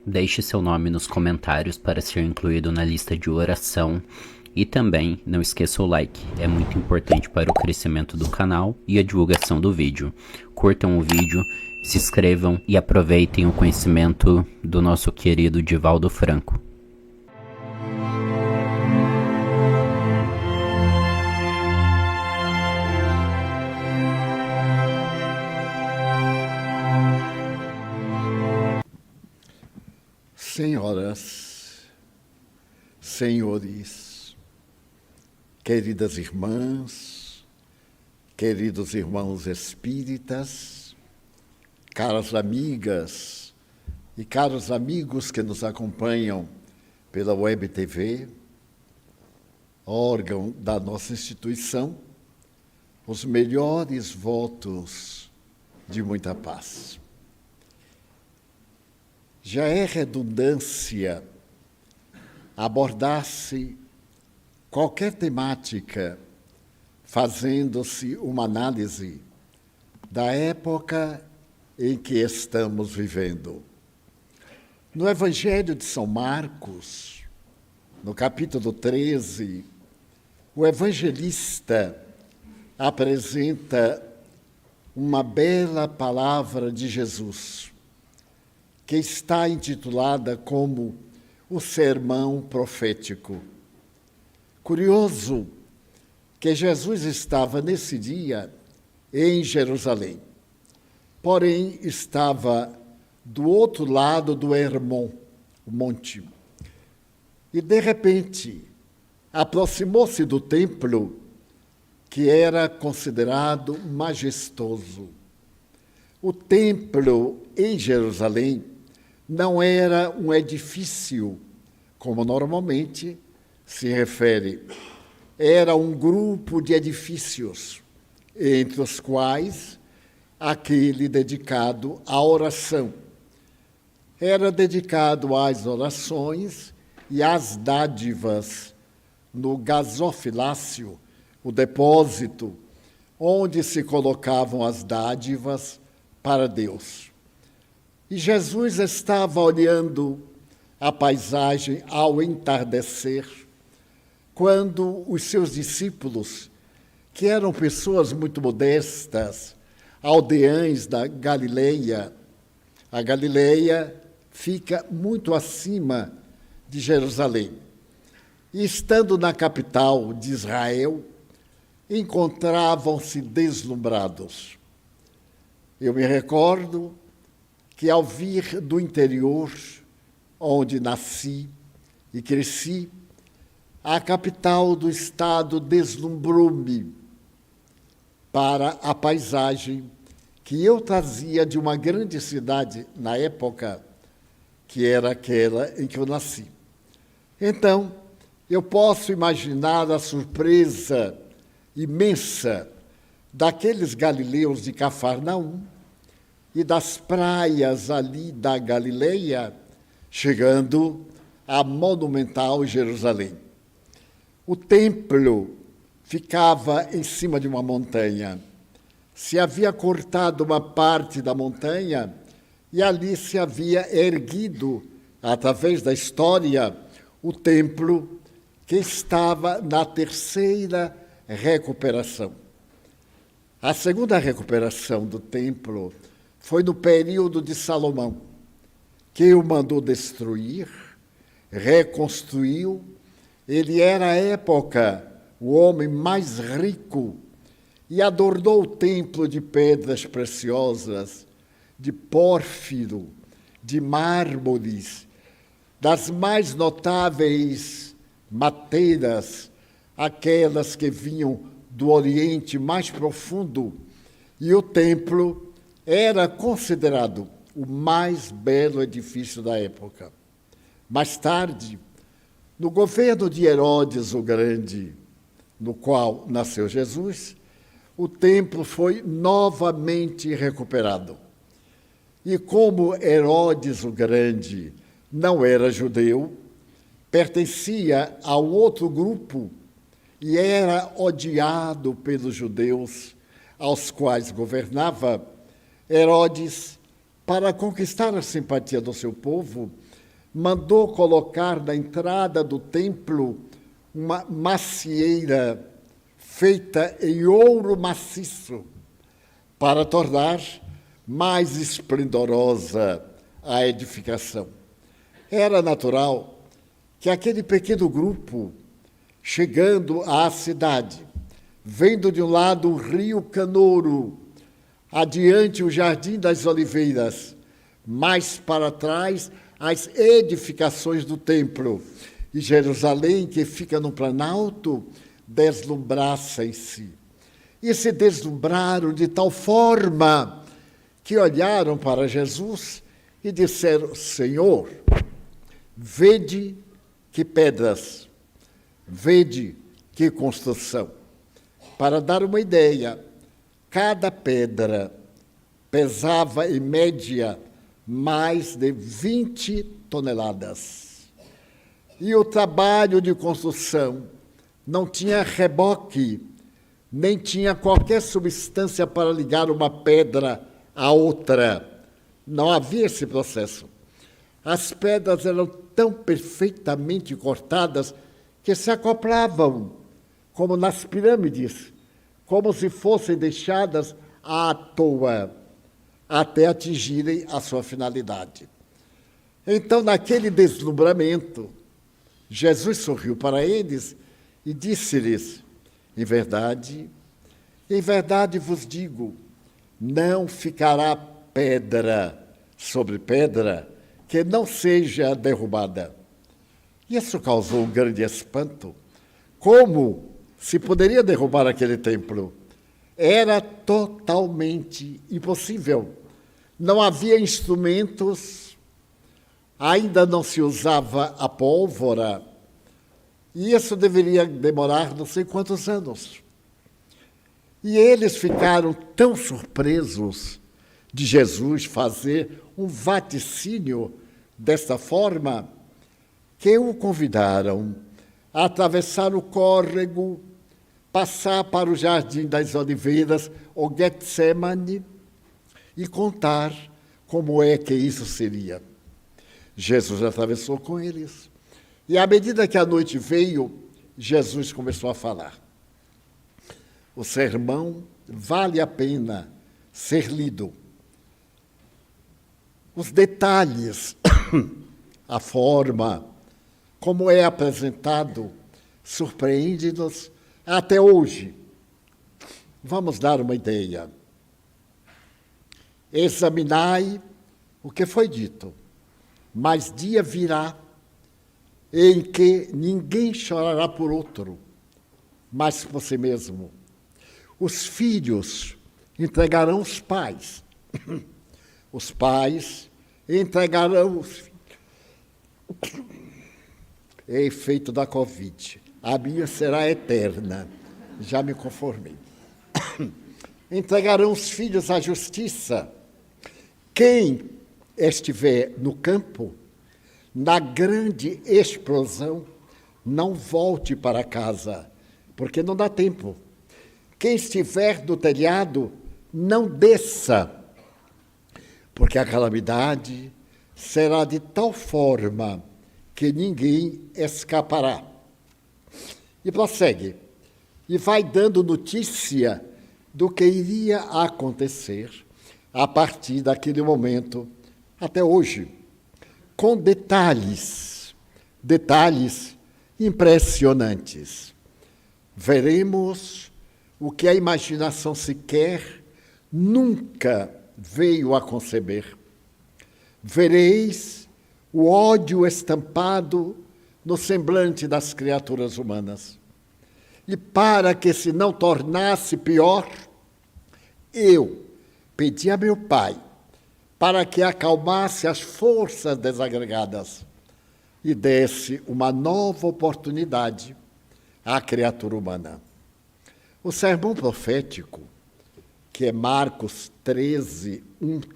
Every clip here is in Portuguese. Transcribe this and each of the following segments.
deixe seu nome nos comentários para ser incluído na lista de oração. E também não esqueça o like, é muito importante para o crescimento do canal e a divulgação do vídeo. Curtam o vídeo, se inscrevam e aproveitem o conhecimento do nosso querido Divaldo Franco. Senhoras, senhores, queridas irmãs, queridos irmãos espíritas, caras amigas e caros amigos que nos acompanham pela Web TV, órgão da nossa instituição, os melhores votos de muita paz. Já é redundância abordar-se qualquer temática fazendo-se uma análise da época em que estamos vivendo. No Evangelho de São Marcos, no capítulo 13, o evangelista apresenta uma bela palavra de Jesus, que está intitulada como o Sermão Profético. Curioso que Jesus estava nesse dia em Jerusalém, porém estava do outro lado do Hermon, o monte. E, de repente, aproximou-se do templo, que era considerado majestoso. O templo em Jerusalém não era um edifício, como normalmente se refere. Era um grupo de edifícios, entre os quais aquele dedicado à oração. Era dedicado às orações e às dádivas no gasofilácio, o depósito, onde se colocavam as dádivas para Deus. E Jesus estava olhando a paisagem ao entardecer, quando os seus discípulos, que eram pessoas muito modestas, aldeães da Galileia, a Galileia fica muito acima de Jerusalém. E estando na capital de Israel, encontravam-se deslumbrados. Eu me recordo que ao vir do interior, onde nasci e cresci, a capital do estado deslumbrou-me para a paisagem que eu trazia de uma grande cidade na época, que era aquela em que eu nasci. Então, eu posso imaginar a surpresa imensa daqueles galileus de Cafarnaum e das praias ali da Galileia, chegando à monumental Jerusalém. O templo ficava em cima de uma montanha. Se havia cortado uma parte da montanha e ali se havia erguido, através da história, o templo que estava na terceira recuperação. A segunda recuperação do templo foi no período de Salomão, que o mandou destruir, reconstruiu. Ele era, à época, o homem mais rico e adornou o templo de pedras preciosas, de pórfiro, de mármores, das mais notáveis mateiras, aquelas que vinham do Oriente mais profundo, e o templo era considerado o mais belo edifício da época. Mais tarde, no governo de Herodes o Grande, no qual nasceu Jesus, o templo foi novamente recuperado. E como Herodes o Grande não era judeu, pertencia a um outro grupo e era odiado pelos judeus aos quais governava, Herodes para conquistar a simpatia do seu povo, mandou colocar na entrada do templo uma macieira feita em ouro maciço, para tornar mais esplendorosa a edificação. Era natural que aquele pequeno grupo, chegando à cidade, vendo de um lado o rio Canouro, adiante o Jardim das Oliveiras, mais para trás as edificações do templo, e Jerusalém, que fica no Planalto, deslumbrassem-se. E se deslumbraram de tal forma que olharam para Jesus e disseram: Senhor, vede que pedras, vede que construção. Para dar uma ideia, cada pedra pesava, em média, mais de 20 toneladas. E o trabalho de construção não tinha reboque, nem tinha qualquer substância para ligar uma pedra à outra. Não havia esse processo. As pedras eram tão perfeitamente cortadas que se acoplavam, como nas pirâmides, como se fossem deixadas à toa, até atingirem a sua finalidade. Então, naquele deslumbramento, Jesus sorriu para eles e disse-lhes: em verdade vos digo, não ficará pedra sobre pedra que não seja derrubada. Isso causou um grande espanto. Como se poderia derrubar aquele templo? Era totalmente impossível. Não havia instrumentos, ainda não se usava a pólvora, e isso deveria demorar não sei quantos anos. E eles ficaram tão surpresos de Jesus fazer um vaticínio desta forma, que o convidaram a atravessar o córrego, passar para o Jardim das Oliveiras, ou Getsemane, e contar como é que isso seria. Jesus atravessou com eles. E à medida que a noite veio, Jesus começou a falar. O sermão vale a pena ser lido. Os detalhes, a forma, como é apresentado, surpreende-nos até hoje. Vamos dar uma ideia. Examinai o que foi dito, mas dia virá em que ninguém chorará por outro, mas por si mesmo. Os filhos entregarão os pais. Os pais entregarão os filhos. É efeito da Covid. A minha será eterna. Já me conformei. Entregarão os filhos à justiça. Quem estiver no campo, na grande explosão, não volte para casa, porque não dá tempo. Quem estiver no telhado, não desça, porque a calamidade será de tal forma que ninguém escapará. E prossegue, e vai dando notícia do que iria acontecer a partir daquele momento até hoje, com detalhes impressionantes. Veremos o que a imaginação sequer nunca veio a conceber. Vereis o ódio estampado no semblante das criaturas humanas. E para que se não tornasse pior, eu pedi a meu Pai para que acalmasse as forças desagregadas e desse uma nova oportunidade à criatura humana. O sermão profético, que é Marcos 13,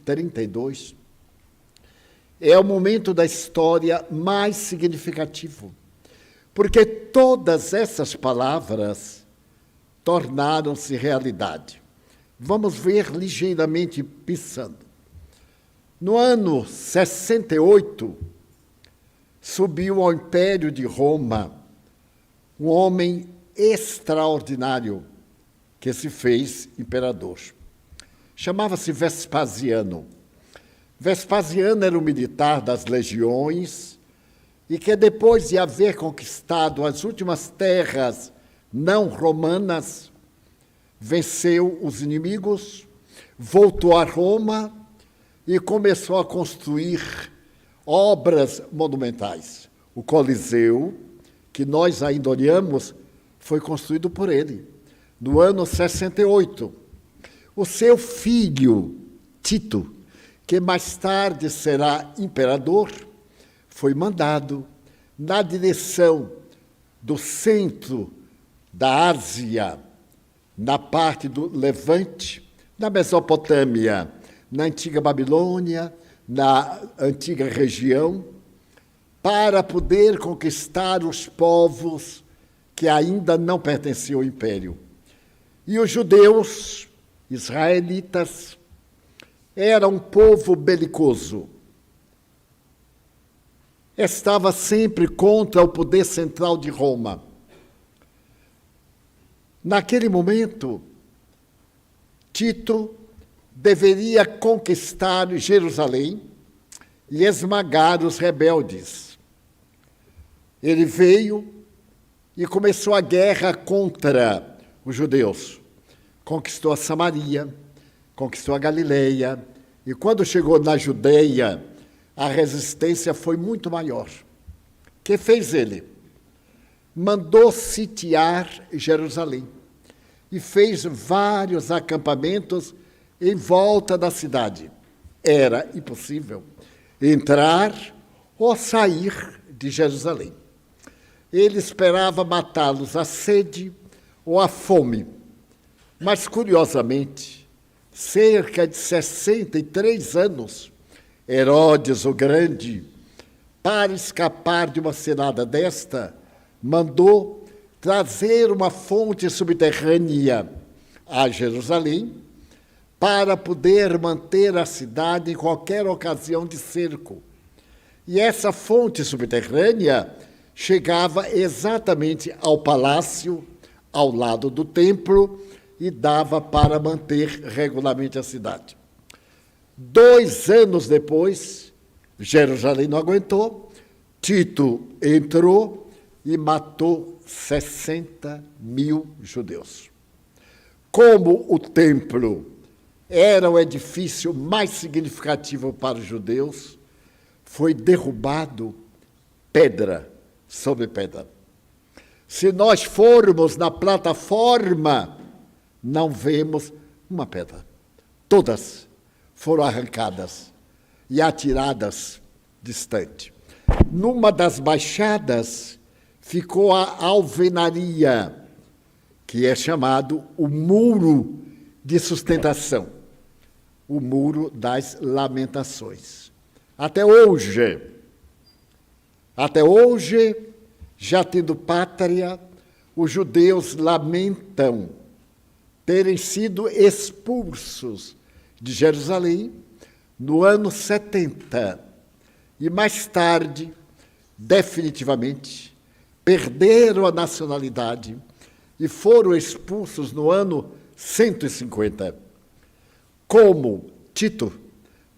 32, é o momento da história mais significativo, porque todas essas palavras tornaram-se realidade. Vamos ver ligeiramente pensando. No ano 68, subiu ao Império de Roma um homem extraordinário que se fez imperador. Chamava-se Vespasiano. Vespasiano era um militar das legiões e que, depois de haver conquistado as últimas terras não romanas, venceu os inimigos, voltou a Roma e começou a construir obras monumentais. O Coliseu, que nós ainda olhamos, foi construído por ele, no ano 68. O seu filho, Tito, que mais tarde será imperador, foi mandado na direção do centro da Ásia, na parte do Levante, na Mesopotâmia, na antiga Babilônia, na antiga região, para poder conquistar os povos que ainda não pertenciam ao império. E os judeus, israelitas, eram um povo belicoso. Estava sempre contra o poder central de Roma. Naquele momento, Tito deveria conquistar Jerusalém e esmagar os rebeldes. Ele veio e começou a guerra contra os judeus. Conquistou a Samaria, conquistou a Galileia, e quando chegou na Judeia, a resistência foi muito maior. O que fez ele? Mandou sitiar Jerusalém e fez vários acampamentos em volta da cidade. Era impossível entrar ou sair de Jerusalém. Ele esperava matá-los à sede ou à fome. Mas, curiosamente, cerca de 63 anos, Herodes o Grande, para escapar de uma cilada desta, mandou trazer uma fonte subterrânea a Jerusalém para poder manter a cidade em qualquer ocasião de cerco. E essa fonte subterrânea chegava exatamente ao palácio, ao lado do templo, e dava para manter regularmente a cidade. 2 anos depois, Jerusalém não aguentou, Tito entrou e matou 60.000 judeus. Como o templo era o edifício mais significativo para os judeus, foi derrubado pedra sobre pedra. Se nós formos na plataforma, não vemos uma pedra. Todas foram arrancadas e atiradas distante. Numa das baixadas ficou a alvenaria, que é chamado o muro de sustentação, o muro das lamentações. Até hoje, já tendo pátria, os judeus lamentam terem sido expulsos de Jerusalém no ano 70 e mais tarde, definitivamente, perderam a nacionalidade e foram expulsos no ano 150. Como Tito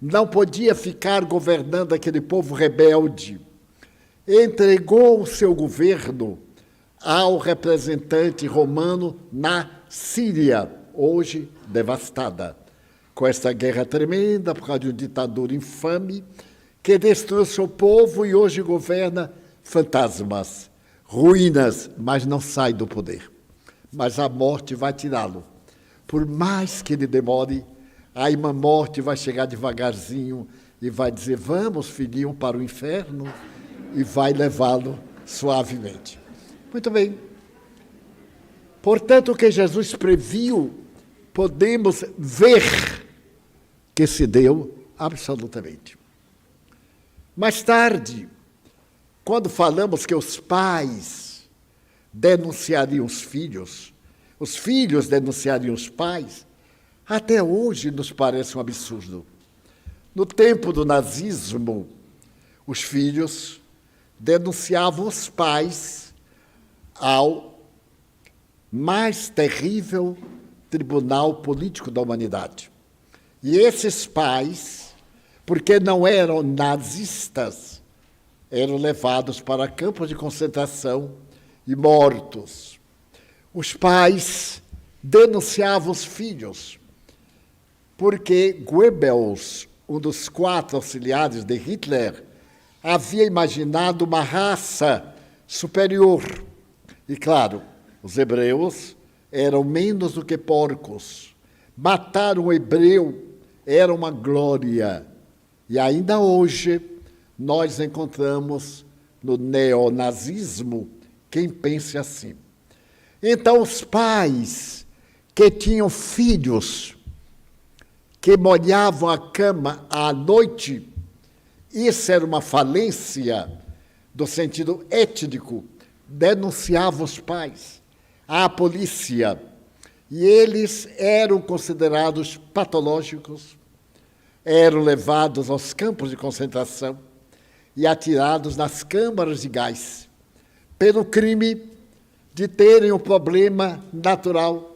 não podia ficar governando aquele povo rebelde, entregou o seu governo ao representante romano na Síria, hoje devastada, com essa guerra tremenda por causa de um ditador infame que destruiu seu povo e hoje governa fantasmas, ruínas, mas não sai do poder. Mas a morte vai tirá-lo. Por mais que ele demore, aí uma morte vai chegar devagarzinho e vai dizer, vamos, filhinho, para o inferno, e vai levá-lo suavemente. Muito bem. Portanto, o que Jesus previu, podemos ver que se deu absolutamente. Mais tarde, quando falamos que os pais denunciariam os filhos denunciariam os pais, até hoje nos parece um absurdo. No tempo do nazismo, os filhos denunciavam os pais ao mais terrível tribunal político da humanidade. E esses pais, porque não eram nazistas, eram levados para campos de concentração e mortos. Os pais denunciavam os filhos, porque Goebbels, um dos 4 auxiliares de Hitler, havia imaginado uma raça superior. E, claro, os hebreus eram menos do que porcos. Matar um hebreu era uma glória. E ainda hoje nós encontramos no neonazismo quem pense assim. Então, os pais que tinham filhos que molhavam a cama à noite, isso era uma falência do sentido étnico, denunciavam os pais à polícia, e eles eram considerados patológicos, eram levados aos campos de concentração e atirados nas câmaras de gás, pelo crime de terem um problema natural,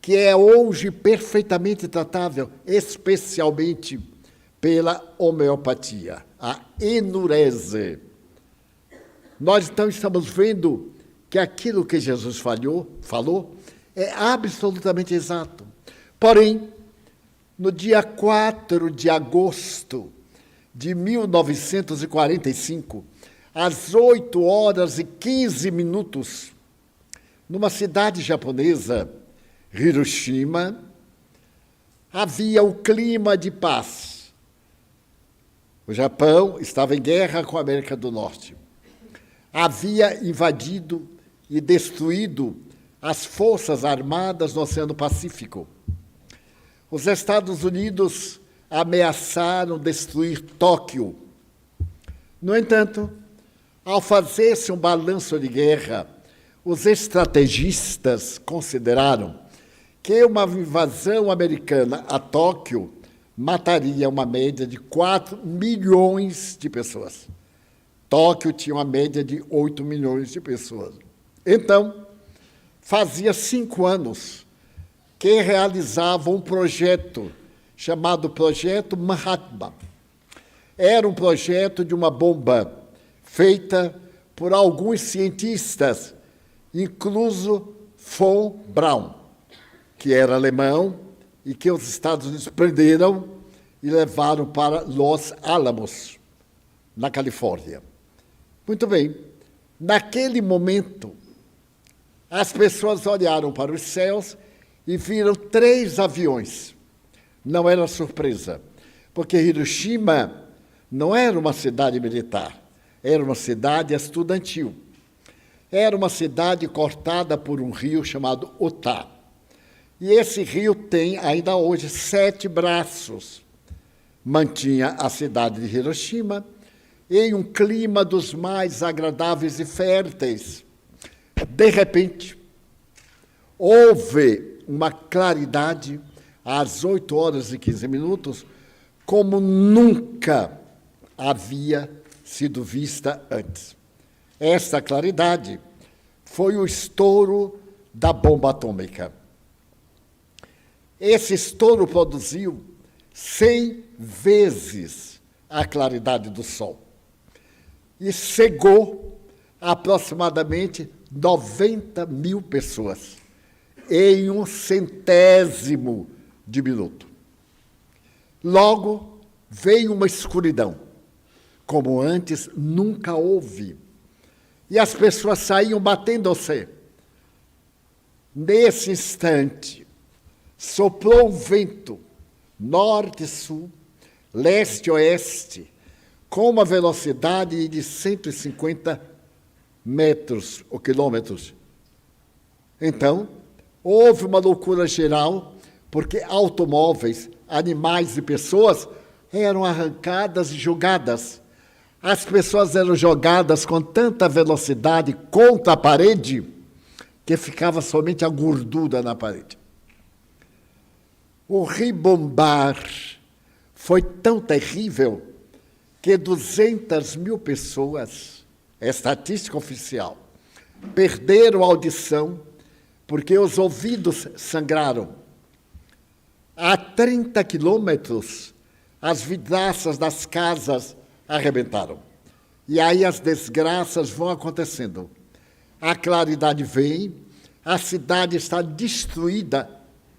que é hoje perfeitamente tratável, especialmente pela homeopatia, a enurese. Nós, então, estamos vendo que aquilo que Jesus falou é absolutamente exato. Porém, no dia 4 de agosto de 1945, às 8h15, numa cidade japonesa, Hiroshima, havia o clima de paz. O Japão estava em guerra com a América do Norte. Havia invadido e destruído as forças armadas no Oceano Pacífico. Os Estados Unidos ameaçaram destruir Tóquio. No entanto, ao fazer-se um balanço de guerra, os estrategistas consideraram que uma invasão americana a Tóquio mataria uma média de 4 milhões de pessoas. Tóquio tinha uma média de 8 milhões de pessoas. Então, fazia 5 anos que realizavam um projeto chamado Projeto Manhattan. Era um projeto de uma bomba feita por alguns cientistas, incluso von Braun, que era alemão e que os Estados Unidos prenderam e levaram para Los Alamos, na Califórnia. Muito bem, naquele momento, as pessoas olharam para os céus e viram 3 aviões. Não era surpresa, porque Hiroshima não era uma cidade militar, era uma cidade estudantil. Era uma cidade cortada por um rio chamado Otá. E esse rio tem, ainda hoje, 7 braços. Mantinha a cidade de Hiroshima em um clima dos mais agradáveis e férteis. De repente, houve uma claridade às 8h15, como nunca havia sido vista antes. Esta claridade foi o estouro da bomba atômica. Esse estouro produziu 100 vezes a claridade do Sol e cegou aproximadamente 90 mil pessoas em 1/100º de minuto. Logo, veio uma escuridão, como antes nunca houve, e as pessoas saíam batendo-se. Nesse instante, soprou um vento norte-sul, leste-oeste, com uma velocidade de 150 metros ou quilômetros. Então, houve uma loucura geral, porque automóveis, animais e pessoas eram arrancadas e jogadas. As pessoas eram jogadas com tanta velocidade contra a parede que ficava somente a gordura na parede. O ribombar foi tão terrível que 200 mil pessoas, é estatística oficial, perderam a audição porque os ouvidos sangraram. A 30 quilômetros, as vidraças das casas arrebentaram. E aí as desgraças vão acontecendo. A claridade vem, a cidade está destruída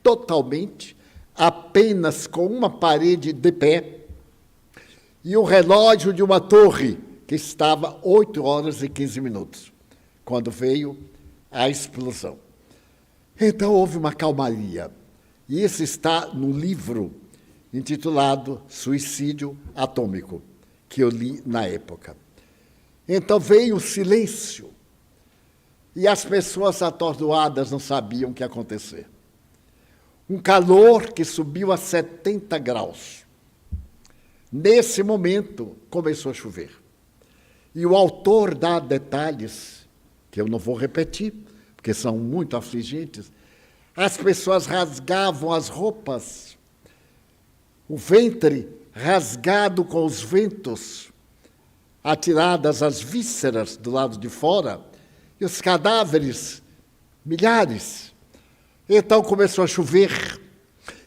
totalmente, apenas com uma parede de pé, e o relógio de uma torre, que estava 8 horas e 15 minutos, quando veio a explosão. Então houve uma calmaria. E isso está no livro intitulado Suicídio Atômico, que eu li na época. Então veio o silêncio. E as pessoas atordoadas não sabiam o que ia acontecer. Um calor que subiu a 70 graus. Nesse momento, começou a chover. E o autor dá detalhes, que eu não vou repetir, porque são muito afligentes. As pessoas rasgavam as roupas, o ventre rasgado com os ventos, atiradas as vísceras do lado de fora, e os cadáveres, milhares. Então começou a chover,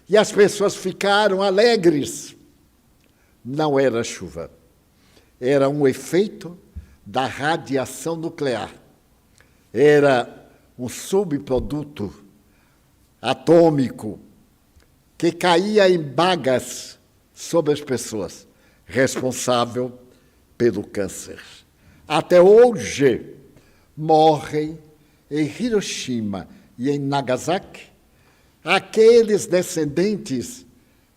e as pessoas ficaram alegres. Não era chuva, era um efeito da radiação nuclear. Era um subproduto atômico que caía em bagas sobre as pessoas, responsável pelo câncer. Até hoje, morrem em Hiroshima e em Nagasaki aqueles descendentes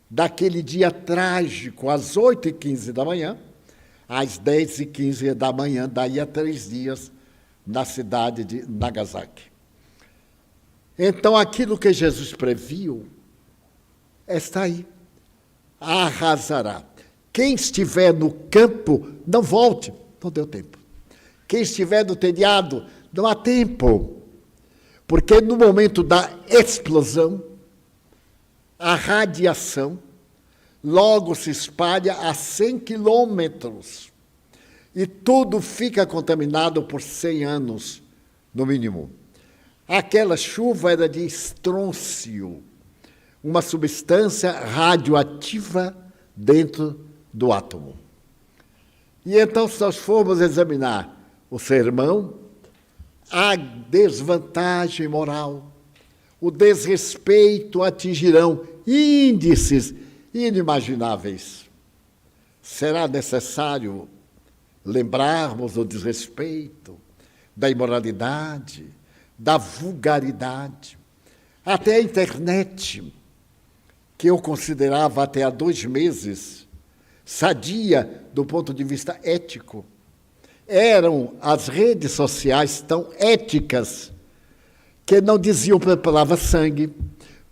daquele dia trágico, às 8h15 da manhã, às 10h15 da manhã, daí a 3 dias, na cidade de Nagasaki. Então, aquilo que Jesus previu está aí. Arrasará. Quem estiver no campo, não volte. Não deu tempo. Quem estiver no telhado, não há tempo. Porque no momento da explosão, a radiação logo se espalha a 100 quilômetros. E tudo fica contaminado por 100 anos, no mínimo. Aquela chuva era de estrôncio, uma substância radioativa dentro do átomo. E então, se nós formos examinar o sermão, a desvantagem moral, o desrespeito atingirão índices inimagináveis. Será necessário lembrarmos do desrespeito, da imoralidade, da vulgaridade. Até a internet, que eu considerava até há 2 meses sadia do ponto de vista ético, eram as redes sociais tão éticas que não diziam pela palavra sangue,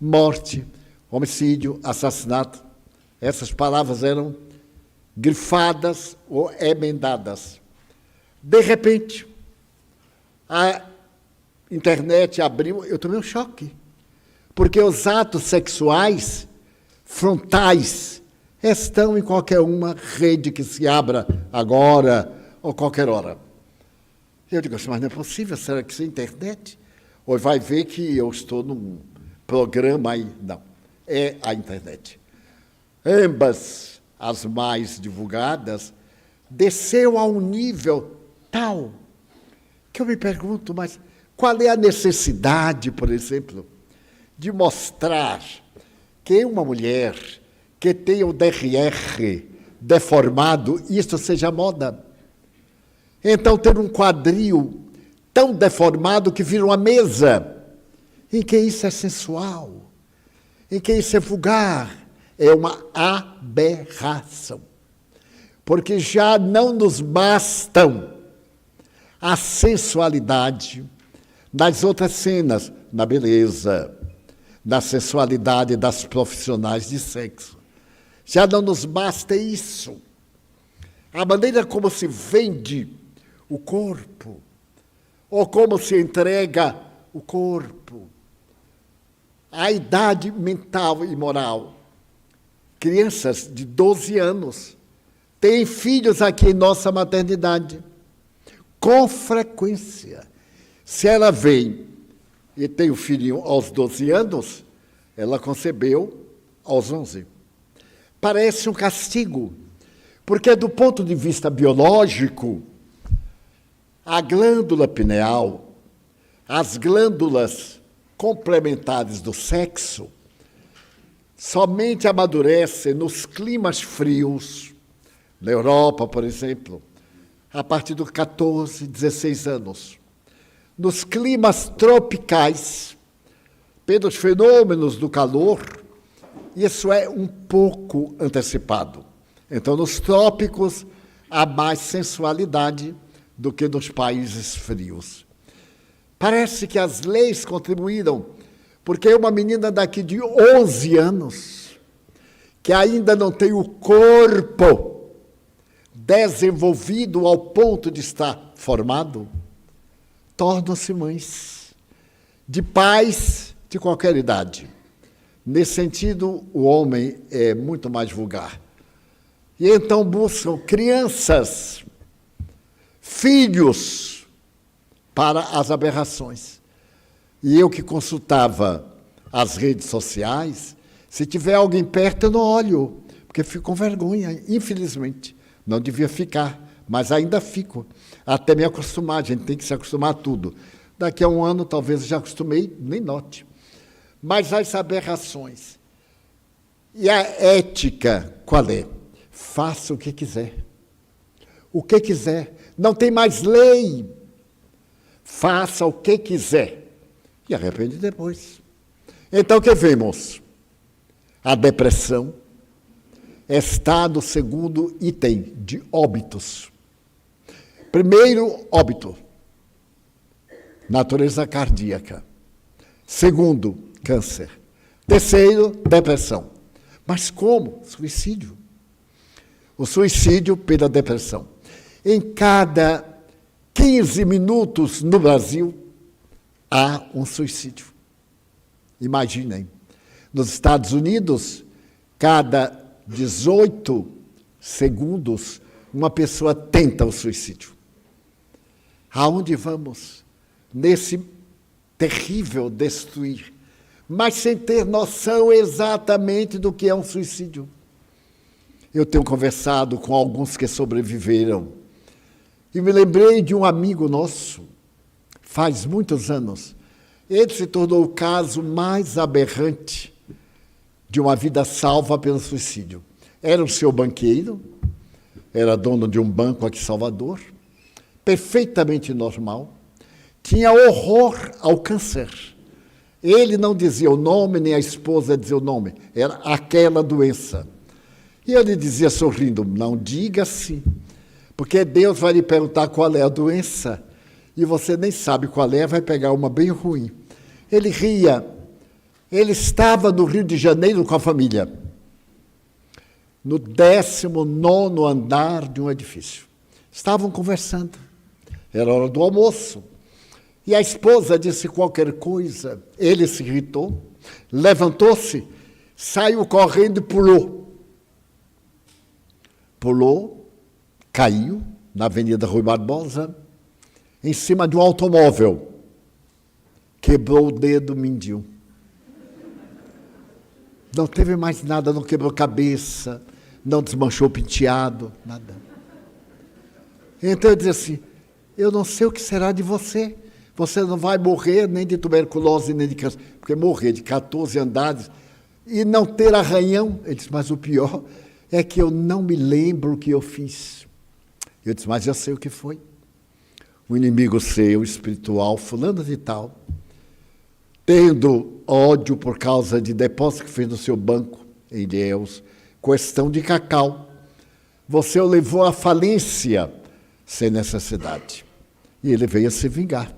morte, homicídio, assassinato. Essas palavras eram grifadas ou emendadas. De repente, a internet abriu, eu tomei um choque, porque os atos sexuais frontais estão em qualquer uma rede que se abra agora ou qualquer hora. Eu digo assim, mas não é possível, será que isso é internet? Ou vai ver que eu estou num programa aí? Não, é a internet. Ambas, as mais divulgadas, desceu a um nível tal que eu me pergunto, mas qual é a necessidade, por exemplo, de mostrar que uma mulher que tenha o DRR deformado, isso seja moda? Então, ter um quadril tão deformado que vira uma mesa, em que isso é sensual, em que isso é vulgar, é uma aberração. Porque já não nos bastam a sensualidade das outras cenas, na beleza, na sensualidade das profissionais de sexo. Já não nos basta isso. A maneira como se vende o corpo, ou como se entrega o corpo, a idade mental e moral, crianças de 12 anos têm filhos aqui em nossa maternidade, com frequência. Se ela vem e tem o filhinho aos 12 anos, ela concebeu aos 11. Parece um castigo, porque do ponto de vista biológico, a glândula pineal, as glândulas complementares do sexo, somente amadurecem nos climas frios, na Europa, por exemplo, a partir dos 14, 16 anos. Nos climas tropicais, pelos fenômenos do calor, isso é um pouco antecipado. Então, nos trópicos, há mais sensualidade do que nos países frios. Parece que as leis contribuíram, porque uma menina daqui de 11 anos, que ainda não tem o corpo desenvolvido ao ponto de estar formado, tornam-se mães de pais de qualquer idade. Nesse sentido, o homem é muito mais vulgar. E então buscam crianças, filhos, para as aberrações. E eu que consultava as redes sociais, se tiver alguém perto, eu não olho, porque fico com vergonha, infelizmente. Não devia ficar, mas ainda fico, até me acostumar. A gente tem que se acostumar a tudo. Daqui a um ano, talvez eu já acostumei, nem note. Mas as aberrações. E a ética, qual é? Faça o que quiser. O que quiser. Não tem mais lei. Faça o que quiser. E arrepende depois. Então, o que vemos? A depressão está no segundo item de óbitos. Primeiro, óbito. Natureza cardíaca. Segundo, câncer. Terceiro, depressão. Mas como? Suicídio. O suicídio pela depressão. Em cada 15 minutos no Brasil, há um suicídio. Imaginem. Nos Estados Unidos, cada 18 segundos, uma pessoa tenta o suicídio. Aonde vamos? Nesse terrível destruir, mas sem ter noção exatamente do que é um suicídio. Eu tenho conversado com alguns que sobreviveram e me lembrei de um amigo nosso, faz muitos anos. Ele se tornou o caso mais aberrante de uma vida salva pelo suicídio. Era o seu banqueiro, era dono de um banco aqui em Salvador, perfeitamente normal, tinha horror ao câncer. Ele não dizia o nome, nem a esposa dizia o nome, era aquela doença. E ele dizia sorrindo, não diga assim, porque Deus vai lhe perguntar qual é a doença, e você nem sabe qual é, vai pegar uma bem ruim. Ele ria. Ele estava no Rio de Janeiro com a família, no 19º andar de um edifício. Estavam conversando. Era hora do almoço. E a esposa disse qualquer coisa. Ele se irritou, levantou-se, saiu correndo e pulou. Pulou, caiu na Avenida Rui Barbosa, em cima de um automóvel. Quebrou o dedo mindinho. Não teve mais nada, não quebrou cabeça, não desmanchou o penteado, nada. Então eu disse assim, eu não sei o que será de você. Você não vai morrer nem de tuberculose, nem de câncer. Porque morrer de 14 andares e não ter arranhão. Ele disse, mas o pior é que eu não me lembro o que eu fiz. Eu disse, mas eu sei o que foi. O inimigo seu, espiritual, fulano de tal, tendo ódio por causa de depósito que fez no seu banco, em Ilhéus, questão de cacau. Você o levou à falência sem necessidade. E ele veio a se vingar,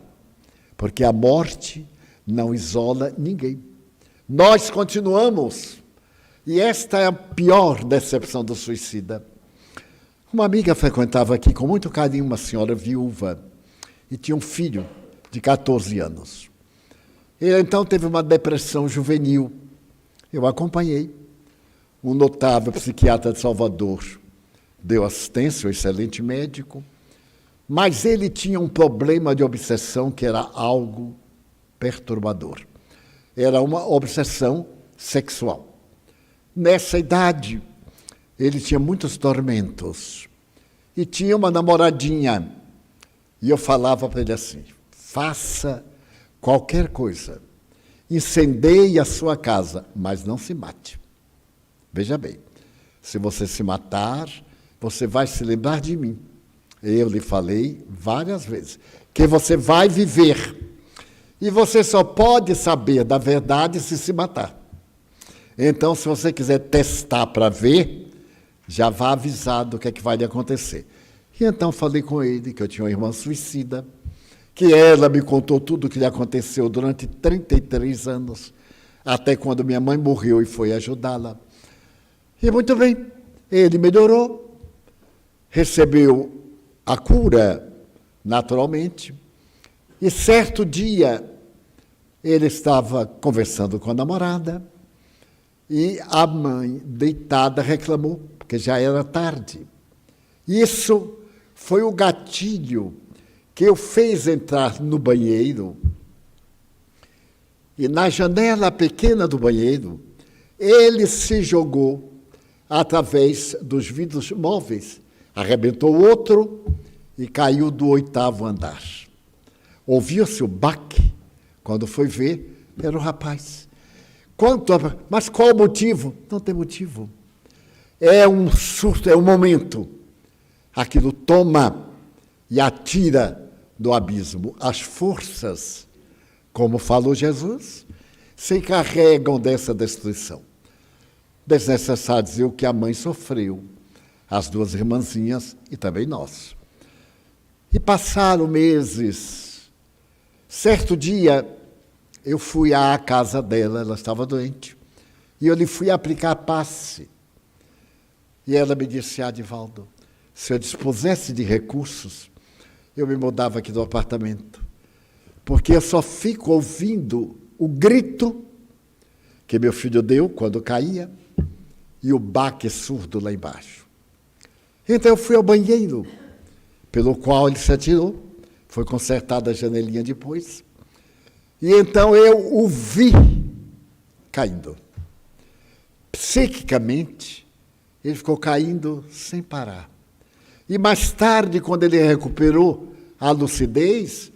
porque a morte não isola ninguém. Nós continuamos, e esta é a pior decepção do suicida. Uma amiga frequentava aqui com muito carinho uma senhora viúva, e tinha um filho de 14 anos. Ele, então, teve uma depressão juvenil. Eu acompanhei. um notável psiquiatra de Salvador deu assistência, um excelente médico, mas ele tinha um problema de obsessão que era algo perturbador. Era uma obsessão sexual. Nessa idade, ele tinha muitos tormentos e tinha uma namoradinha. E eu falava para ele assim: faça qualquer coisa, incendeie a sua casa, mas não se mate. Veja bem, se você se matar, você vai se lembrar de mim. Eu lhe falei várias vezes que você vai viver. E você só pode saber da verdade se matar. Então, se você quiser testar para ver, já vá avisado do que é que vai lhe acontecer. E então falei com ele que eu tinha uma irmã suicida, que ela me contou tudo o que lhe aconteceu durante 33 anos, até quando minha mãe morreu e foi ajudá-la. E muito bem, ele melhorou, recebeu a cura naturalmente, e certo dia ele estava conversando com a namorada e a mãe, deitada, reclamou, porque já era tarde. Isso foi o gatilho que o fez entrar no banheiro, e na janela pequena do banheiro, ele se jogou através dos vidros móveis, arrebentou outro e caiu do 8º andar. Ouviu-se o baque, quando foi ver, era o rapaz. Mas qual o motivo? Não tem motivo. É um surto, é um momento. Aquilo toma e atira do abismo. As forças, como falou Jesus, se encarregam dessa destruição. Desnecessário dizer o que a mãe sofreu, as 2 irmãzinhas e também nós. E passaram meses. Certo dia, eu fui à casa dela, ela estava doente, e eu lhe fui aplicar passe. E ela me disse: Adivaldo, se eu dispusesse de recursos, eu me mudava aqui do apartamento, porque eu só fico ouvindo o grito que meu filho deu quando caía e o baque surdo lá embaixo. Então eu fui ao banheiro, pelo qual ele se atirou, foi consertada a janelinha depois, e então eu o vi caindo. Psiquicamente, ele ficou caindo sem parar. E mais tarde, quando ele recuperou a lucidez,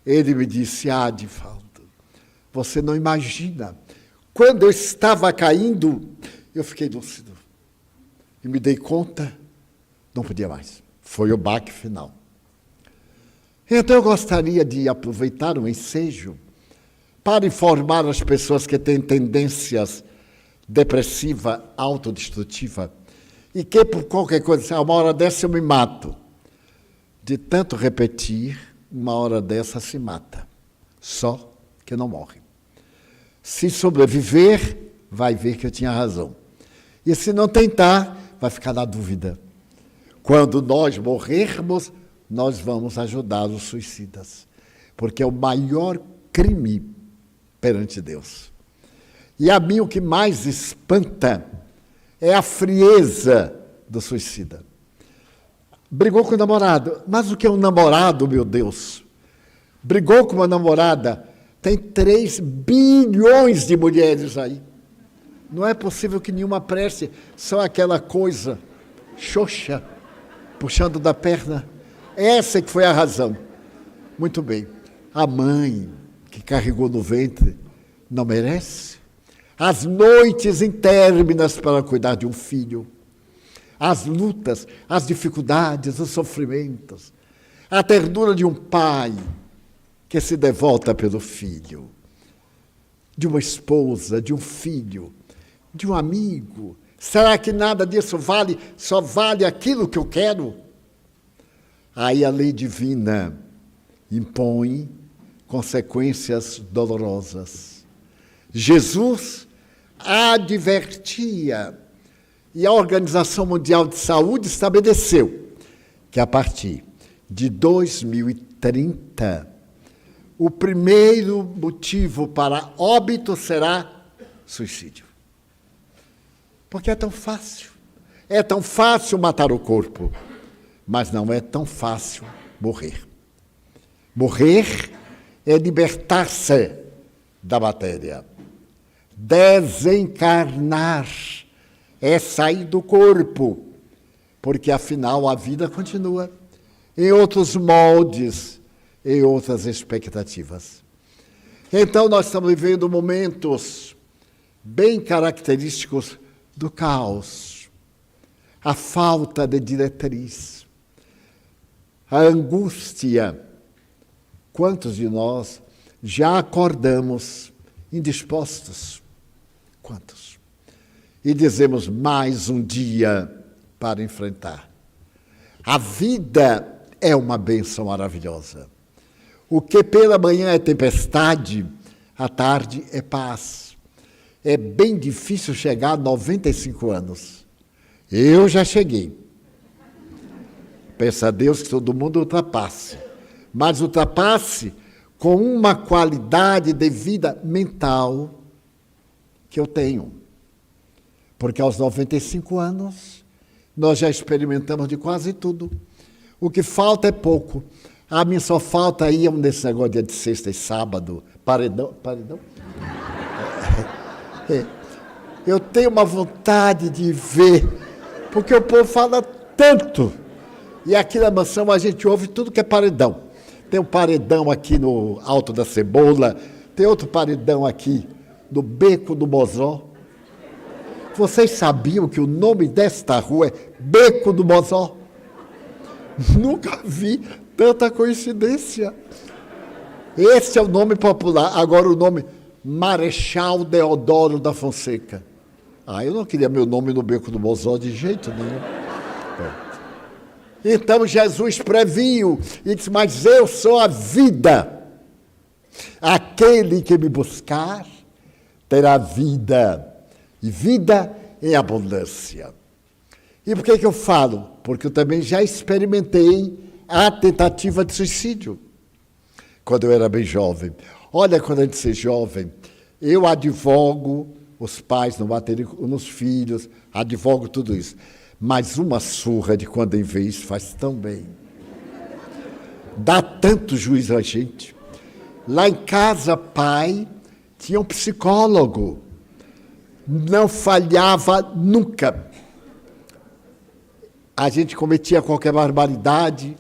ele me disse: Adivaldo, você não imagina, quando eu estava caindo, eu fiquei lúcido. E me dei conta, não podia mais. Foi o baque final. Então eu gostaria de aproveitar o ensejo para informar as pessoas que têm tendências depressiva, autodestrutiva, e que por qualquer coisa, a uma hora dessa eu me mato. De tanto repetir, uma hora dessa se mata. Só que não morre. Se sobreviver, vai ver que eu tinha razão. E se não tentar, vai ficar na dúvida. Quando nós morrermos, nós vamos ajudar os suicidas. Porque é o maior crime perante Deus. E a mim o que mais espanta é a frieza do suicida. Brigou com o namorado. Mas o que é um namorado, meu Deus? Brigou com uma namorada. Tem 3 bilhões de mulheres aí. Não é possível que nenhuma preste, só aquela coisa xoxa, puxando da perna. Essa que foi a razão. Muito bem. A mãe que carregou no ventre não merece? As noites interminas para cuidar de um filho, as lutas, as dificuldades, os sofrimentos, a ternura de um pai que se devota pelo filho, de uma esposa, de um filho, de um amigo. Será que nada disso vale, só vale aquilo que eu quero? Aí a lei divina impõe consequências dolorosas. Jesus advertia, e a Organização Mundial de Saúde estabeleceu que a partir de 2030, o primeiro motivo para óbito será suicídio. Porque é tão fácil. É tão fácil matar o corpo, mas não é tão fácil morrer. Morrer é libertar-se da matéria. Desencarnar é sair do corpo, porque afinal a vida continua em outros moldes, em outras expectativas. Então nós estamos vivendo momentos bem característicos do caos, a falta de diretriz, a angústia. Quantos de nós já acordamos indispostos? Quantos? E dizemos mais um dia para enfrentar. A vida é uma bênção maravilhosa. O que pela manhã é tempestade, à tarde é paz. É bem difícil chegar a 95 anos. Eu já cheguei. Peça a Deus que todo mundo ultrapasse. Mas ultrapasse com uma qualidade de vida mental que eu tenho. Porque aos 95 anos, nós já experimentamos de quase tudo. O que falta é pouco. A mim só falta aí um desse negócio dia de sexta e sábado. Paredão? Eu tenho uma vontade de ver, porque o povo fala tanto. E aqui na mansão a gente ouve tudo que é paredão. Tem um paredão aqui no Alto da Cebola, tem outro paredão aqui no Beco do Mozó. Vocês sabiam que o nome desta rua é Beco do Mozó? Nunca vi tanta coincidência. Esse é o nome popular. Agora o nome Marechal Deodoro da Fonseca. Eu não queria meu nome no Beco do Mozó de jeito nenhum. Então Jesus previu e disse, mas eu sou a vida. Aquele que me buscar terá vida, e vida em abundância. E por que eu falo? Porque eu também já experimentei a tentativa de suicídio, quando eu era bem jovem. Olha, quando a gente é jovem, eu advogo os pais não baterem nos filhos, advogo tudo isso. Mas uma surra de quando em vez faz tão bem. Dá tanto juízo a gente. Lá em casa, pai tinha um psicólogo. Não falhava nunca. A gente cometia qualquer barbaridade.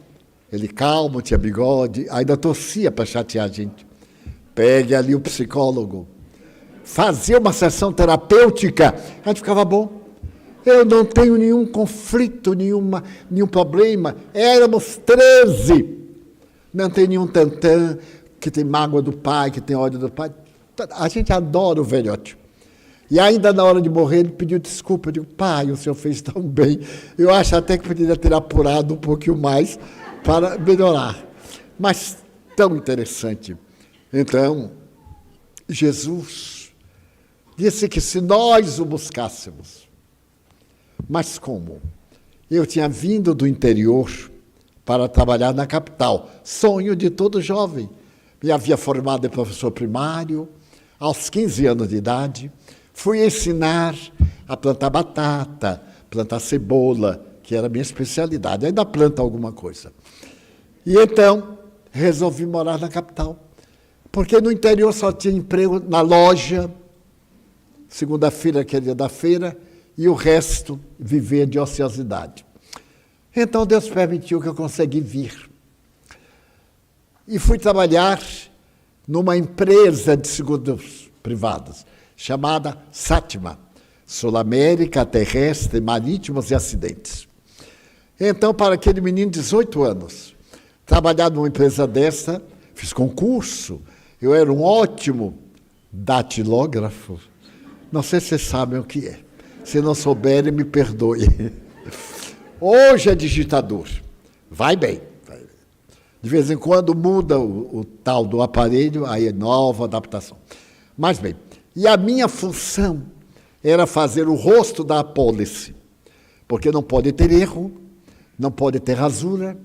Ele calmo, tinha bigode, ainda torcia para chatear a gente. Pegue ali o psicólogo. Fazia uma sessão terapêutica, a gente ficava bom. Eu não tenho nenhum conflito, nenhum problema. Éramos 13. Não tem nenhum tantã que tem mágoa do pai, que tem ódio do pai. A gente adora o velhote. E ainda na hora de morrer, ele pediu desculpa. Eu digo, pai, o senhor fez tão bem. Eu acho até que poderia ter apurado um pouquinho mais para melhorar. Mas tão interessante. Então, Jesus disse que se nós o buscássemos, mas como? Eu tinha vindo do interior para trabalhar na capital, sonho de todo jovem. Me havia formado de professor primário, aos 15 anos de idade, fui ensinar a plantar batata, plantar cebola, que era a minha especialidade, ainda planta alguma coisa. E então, resolvi morar na capital, porque no interior só tinha emprego na loja, segunda-feira, que é dia da feira, e o resto viver de ociosidade. Então Deus permitiu que eu consegui vir. E fui trabalhar numa empresa de seguros privados, chamada Sátima, Sul-América, Terrestre, Marítimos e Acidentes. Então, para aquele menino de 18 anos, trabalhar numa empresa dessa, fiz concurso, eu era um ótimo datilógrafo. Não sei se vocês sabem o que é. Se não souberem, me perdoe. Hoje é digitador. Vai bem. De vez em quando muda o tal do aparelho, aí é nova adaptação. Mas bem, e a minha função era fazer o rosto da apólice, porque não pode ter erro, não pode ter rasura,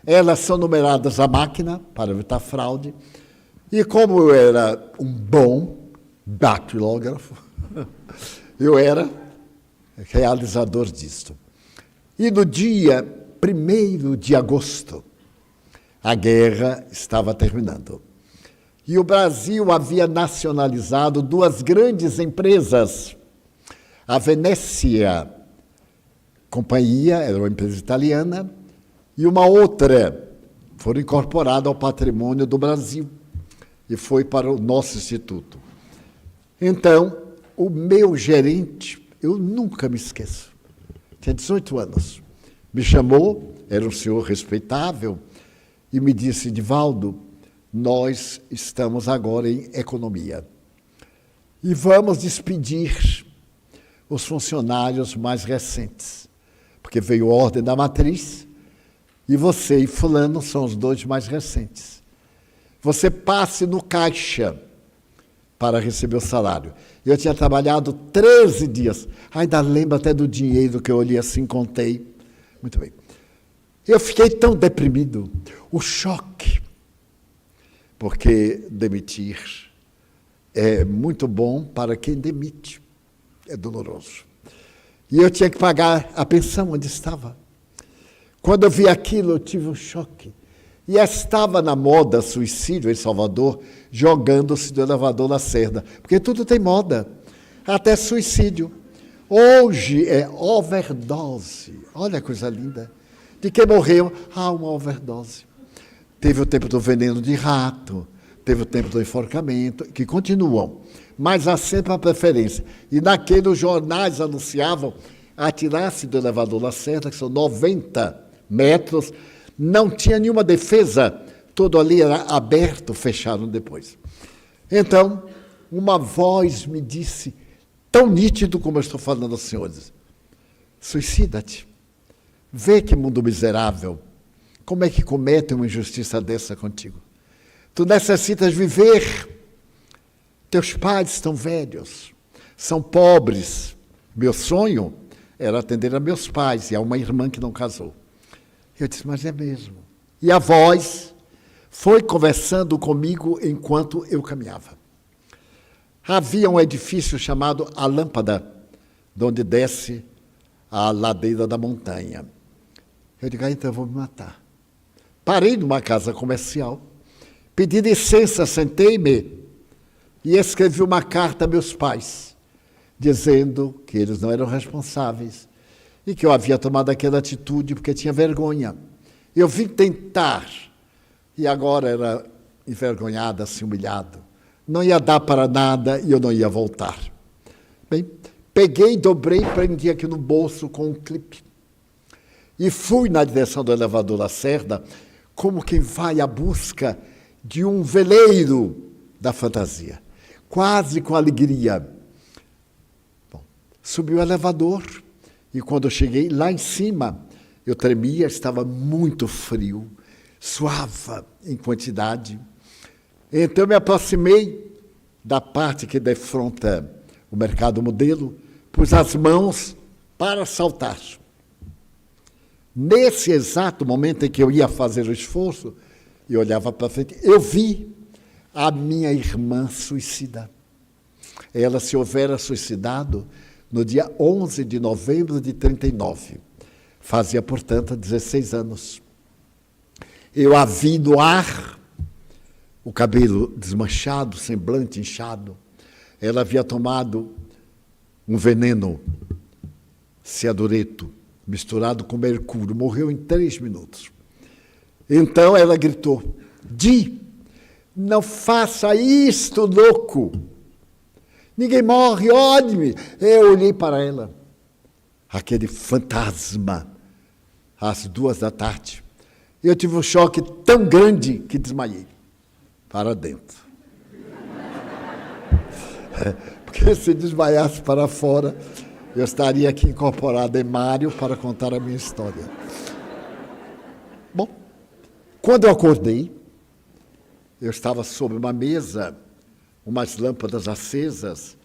elas são numeradas à máquina para evitar fraude, e como eu era um bom datilógrafo, eu era realizador disto. E no dia 1º de agosto, a guerra estava terminando. E o Brasil havia nacionalizado 2 grandes empresas. A Venécia Companhia, era uma empresa italiana, e uma outra foram incorporadas ao patrimônio do Brasil e foi para o nosso instituto. Então, o meu gerente, eu nunca me esqueço, tinha 18 anos, me chamou, era um senhor respeitável, e me disse: Divaldo, nós estamos agora em economia e vamos despedir os funcionários mais recentes, porque veio a ordem da matriz e você e fulano são os 2 mais recentes. Você passe no caixa para receber o salário. Eu tinha trabalhado 13 dias. Ainda lembro até do dinheiro que eu olhei assim, contei. Muito bem. Eu fiquei tão deprimido. O choque. Porque demitir é muito bom para quem demite. É doloroso. E eu tinha que pagar a pensão onde estava. Quando eu vi aquilo, eu tive um choque. E estava na moda suicídio em Salvador, jogando-se do elevador Lacerda. Porque tudo tem moda, até suicídio. Hoje é overdose. Olha a coisa linda. De quem morreu? Uma overdose. Teve o tempo do veneno de rato, teve o tempo do enforcamento, que continuam. Mas há sempre a preferência. E naquele os jornais anunciavam atirar-se do elevador Lacerda, que são 90 metros, não tinha nenhuma defesa, todo ali era aberto, fecharam depois. Então, uma voz me disse, tão nítido como eu estou falando aos senhores: suicida-te. Vê que mundo miserável. Como é que comete uma injustiça dessa contigo? Tu necessitas viver. Teus pais estão velhos, são pobres. Meu sonho era atender a meus pais e a uma irmã que não casou. Eu disse, mas é mesmo. E a voz foi conversando comigo enquanto eu caminhava. Havia um edifício chamado A Lâmpada, de onde desce a ladeira da montanha. Eu digo, então eu vou me matar. Parei numa casa comercial, pedi licença, sentei-me e escrevi uma carta a meus pais, dizendo que eles não eram responsáveis e que eu havia tomado aquela atitude porque tinha vergonha. Eu vim tentar, e agora era envergonhado, assim, humilhado. Não ia dar para nada e eu não ia voltar. Bem, peguei, dobrei, prendi aqui no bolso com um clipe. E fui na direção do elevador Lacerda, como quem vai à busca de um veleiro da fantasia, quase com alegria. Bom, subi o elevador e quando eu cheguei lá em cima, eu tremia, estava muito frio, suava em quantidade. Então eu me aproximei da parte que defronta o mercado modelo, pus as mãos para saltar. Nesse exato momento em que eu ia fazer o esforço, e olhava para frente, eu vi a minha irmã suicida. Ela se houvera suicidado no dia 11 de novembro de 1939. Fazia, portanto, 16 anos. Eu a vi no ar, o cabelo desmanchado, semblante inchado. Ela havia tomado um veneno, cianureto, misturado com mercúrio. Morreu em 3 minutos. Então ela gritou, Di, não faça isto, louco. Ninguém morre, olhe-me. Eu olhei para ela, aquele fantasma, às 2 da tarde. Eu tive um choque tão grande que desmaiei para dentro. Porque se desmaiasse para fora, eu estaria aqui incorporado em Mário para contar a minha história. Bom, quando eu acordei, eu estava sobre uma mesa, umas lâmpadas acesas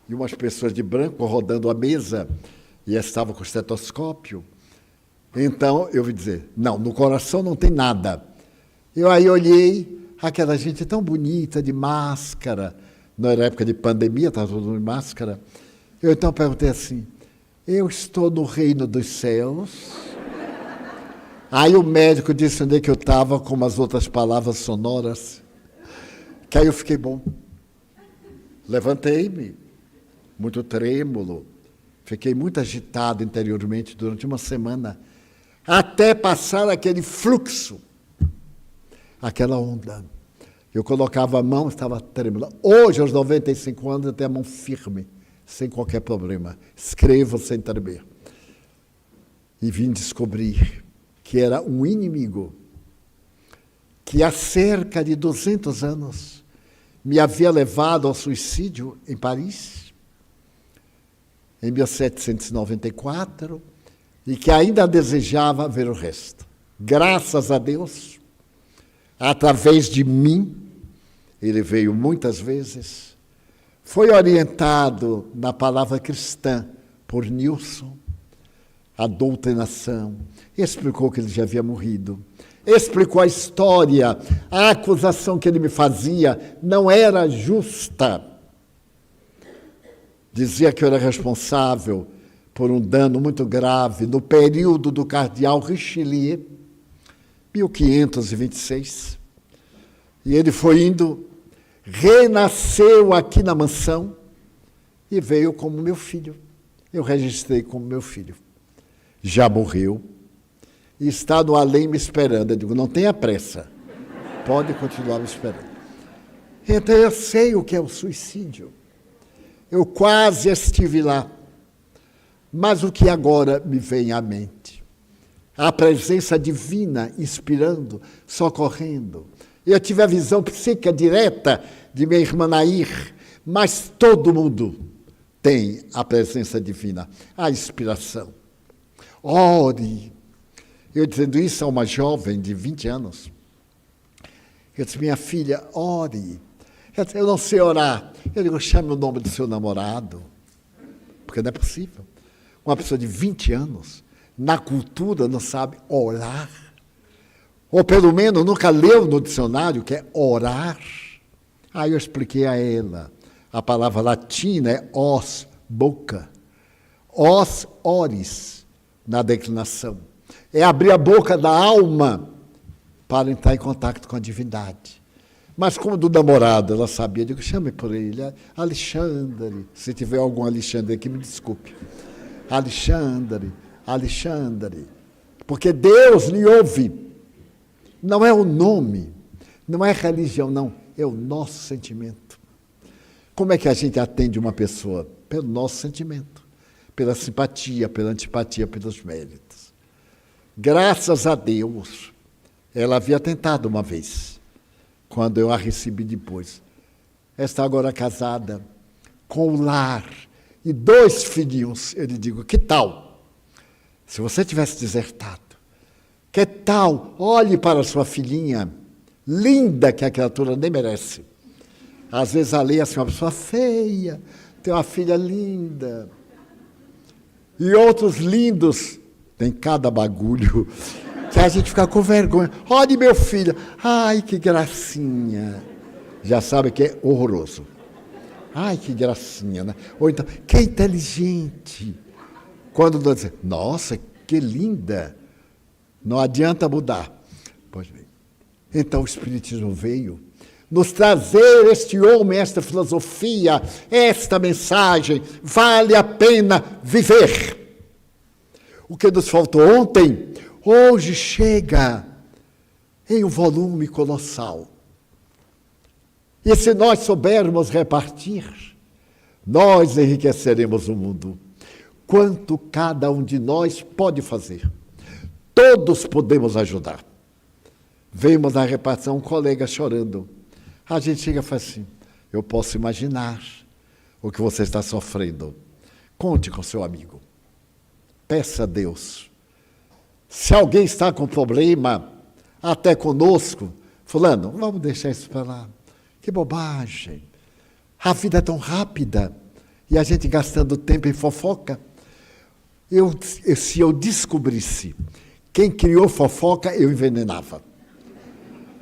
e umas pessoas de branco rodando a mesa e estava com o estetoscópio. Então, eu ouvi dizer, não, no coração não tem nada. Eu aí olhei, aquela gente tão bonita, de máscara, não era época de pandemia, estava todo mundo de máscara. Eu então perguntei assim, eu estou no reino dos céus. Aí o médico disse onde é que eu estava, com as outras palavras sonoras, que aí eu fiquei bom. Levantei-me, muito trêmulo, fiquei muito agitado interiormente durante uma semana, até passar aquele fluxo, aquela onda. Eu colocava a mão, estava trêmula. Hoje, aos 95 anos, eu tenho a mão firme, sem qualquer problema. Escrevo sem tremer. E vim descobrir que era um inimigo que há cerca de 200 anos me havia levado ao suicídio em Paris, em 1794, e que ainda desejava ver o resto. Graças a Deus, através de mim, ele veio muitas vezes, foi orientado na palavra cristã por Nilson, a doutrinação, explicou que ele já havia morrido, explicou a história, a acusação que ele me fazia não era justa. Dizia que eu era responsável por um dano muito grave no período do cardeal Richelieu, 1526. E ele foi indo, renasceu aqui na mansão e veio como meu filho. Eu registrei como meu filho. Já morreu e está no além me esperando. Eu digo, não tenha pressa, pode continuar me esperando. Então eu sei o que é o suicídio. Eu quase estive lá. Mas o que agora me vem à mente? A presença divina inspirando, socorrendo. Eu tive a visão psíquica direta de minha irmã Nair, mas todo mundo tem a presença divina, a inspiração. Ore. Eu dizendo isso a uma jovem de 20 anos. Eu disse, minha filha, ore. Ela disse, eu não sei orar. Eu digo, chame o nome do seu namorado, porque não é possível. Uma pessoa de 20 anos, na cultura, não sabe orar. Ou pelo menos nunca leu no dicionário que é orar. Aí eu expliquei a ela. A palavra latina é os, boca. Os, oris, na declinação. É abrir a boca da alma para entrar em contato com a divindade. Mas como do namorado ela sabia, eu digo, chame por ele, Alexandre. Se tiver algum Alexandre aqui, me desculpe. Alexandre, Alexandre. Porque Deus lhe ouve. Não é o nome, não é religião, não. É o nosso sentimento. Como é que a gente atende uma pessoa? Pelo nosso sentimento. Pela simpatia, pela antipatia, pelos méritos. Graças a Deus, ela havia tentado uma vez, quando eu a recebi depois. Ela está agora casada, com um lar e 2 filhinhos. Eu lhe digo, que tal? Se você tivesse desertado, que tal? Olhe para a sua filhinha, linda, que a criatura nem merece. Às vezes ali, assim, uma pessoa feia, tem uma filha linda. E outros lindos, tem cada bagulho, que a gente fica com vergonha. Olha meu filho, ai que gracinha. Já sabe que é horroroso. Ai que gracinha, né? Ou então, que inteligente. Quando nós dizemos, nossa, que linda. Não adianta mudar. Pois bem. Então o Espiritismo veio nos trazer este homem, esta filosofia, esta mensagem. Vale a pena viver. O que nos faltou ontem, hoje chega em um volume colossal. E se nós soubermos repartir, nós enriqueceremos o mundo. Quanto cada um de nós pode fazer. Todos podemos ajudar. Vemos na repartição um colega chorando. A gente chega e fala assim, eu posso imaginar o que você está sofrendo. Conte com seu amigo. Peça a Deus. Se alguém está com problema, até conosco, fulano, vamos deixar isso para lá. Que bobagem. A vida é tão rápida e a gente gastando tempo em fofoca. Se eu descobrisse quem criou fofoca, eu envenenava.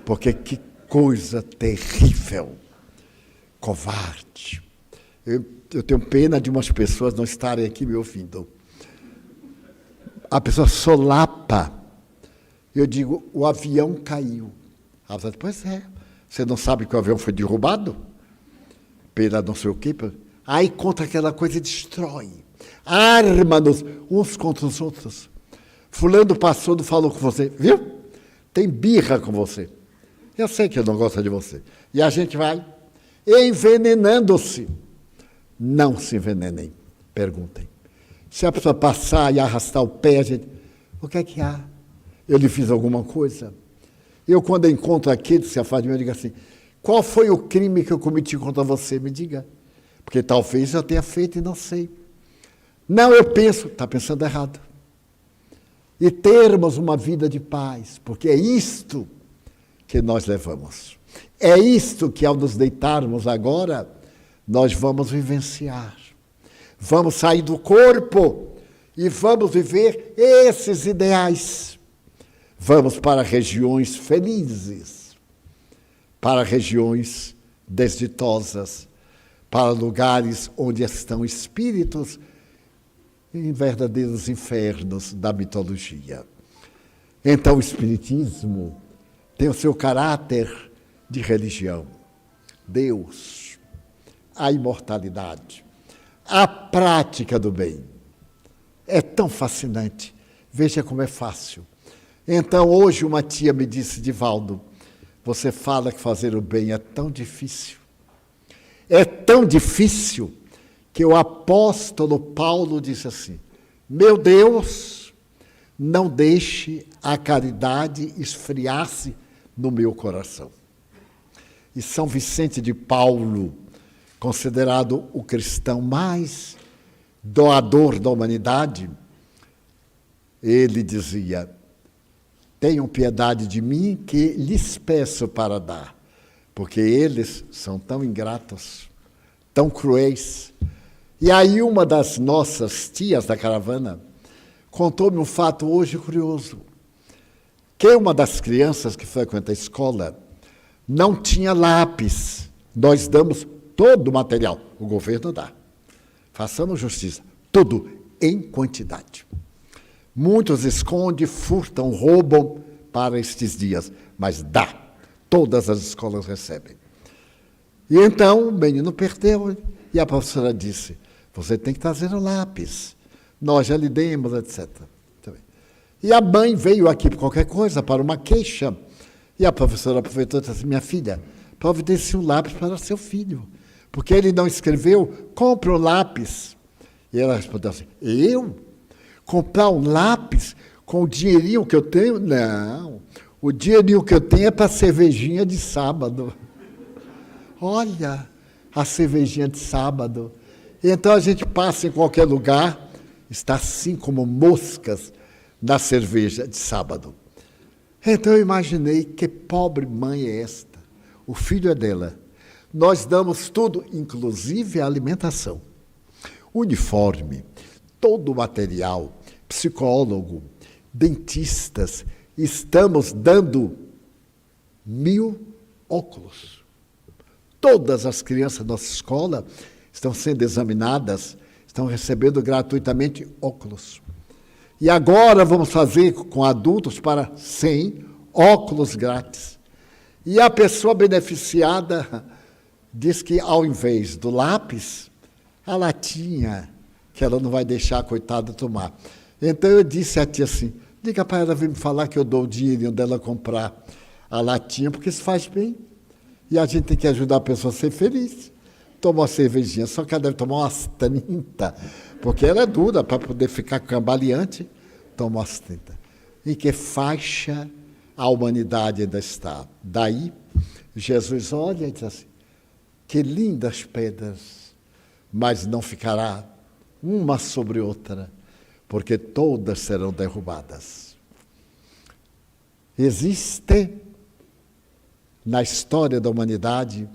Porque que coisa terrível. Covarde. Eu tenho pena de umas pessoas não estarem aqui me ouvindo. a pessoa solapa. Eu digo, o avião caiu. A pessoa diz, pois é, você não sabe que o avião foi derrubado? Pela não sei o quê. Aí conta aquela coisa e destrói. Arma-nos uns contra os outros. Fulano passou, não falou com você, viu? Tem birra com você. Eu sei que ele não gosta de você. E a gente vai envenenando-se. Não se envenenem, perguntem. Se a pessoa passar e arrastar o pé, a gente, o que é que há? Eu lhe fiz alguma coisa? Eu, quando encontro aquele que se afasta de mim, eu digo assim, qual foi o crime que eu cometi contra você? Me diga. Porque talvez eu tenha feito e não sei. Não, eu penso, está pensando errado. E termos uma vida de paz, porque é isto que nós levamos. É isto que, ao nos deitarmos agora, nós vamos vivenciar. Vamos sair do corpo e vamos viver esses ideais. Vamos para regiões felizes, para regiões desditosas, para lugares onde estão espíritos em verdadeiros infernos da mitologia. Então, o Espiritismo tem o seu caráter de religião. Deus, a imortalidade, a prática do bem. É tão fascinante. Veja como é fácil. Então, hoje uma tia me disse, Divaldo, você fala que fazer o bem é tão difícil. É tão difícil que o apóstolo Paulo disse assim, meu Deus, não deixe a caridade esfriar-se no meu coração. E São Vicente de Paulo, considerado o cristão mais doador da humanidade, ele dizia, tenham piedade de mim que lhes peço para dar, porque eles são tão ingratos, tão cruéis. E aí uma das nossas tias da caravana contou-me um fato hoje curioso, que uma das crianças que frequenta a escola não tinha lápis. Nós damos todo o material, o governo dá. Façamos justiça, tudo em quantidade. Muitos escondem, furtam, roubam para estes dias, mas dá. Todas as escolas recebem. E então o menino perdeu e a professora disse, você tem que trazer o lápis. Nós já lhe demos, etc. E a mãe veio aqui por qualquer coisa, para uma queixa. E a professora aproveitou e disse assim, minha filha, providencie um lápis para seu filho. Porque ele não escreveu, compre um lápis. E ela respondeu assim, eu? Comprar um lápis com o dinheirinho que eu tenho? Não, o dinheirinho que eu tenho é para cervejinha de sábado. Olha, a cervejinha de sábado. Então a gente passa em qualquer lugar, está assim como moscas na cerveja de sábado. Então eu imaginei que pobre mãe é esta. O filho é dela. Nós damos tudo, inclusive a alimentação. Uniforme, todo o material, psicólogo, dentistas, estamos dando 1000 óculos. Todas as crianças da nossa escola estão sendo examinadas, estão recebendo gratuitamente óculos. E agora vamos fazer com adultos para 100 óculos grátis. E a pessoa beneficiada diz que, ao invés do lápis, a latinha, que ela não vai deixar a coitada tomar. Então eu disse à tia assim, diga para ela vir me falar que eu dou o dinheirinho dela comprar a latinha, porque isso faz bem. E a gente tem que ajudar a pessoa a ser feliz. Toma uma cervejinha, só que ela deve tomar umas 30, porque ela é dura para poder ficar cambaleante, toma umas 30. Em que faixa a humanidade ainda está? Daí, Jesus olha e diz assim, que lindas pedras, mas não ficará uma sobre outra, porque todas serão derrubadas. Existe, na história da humanidade,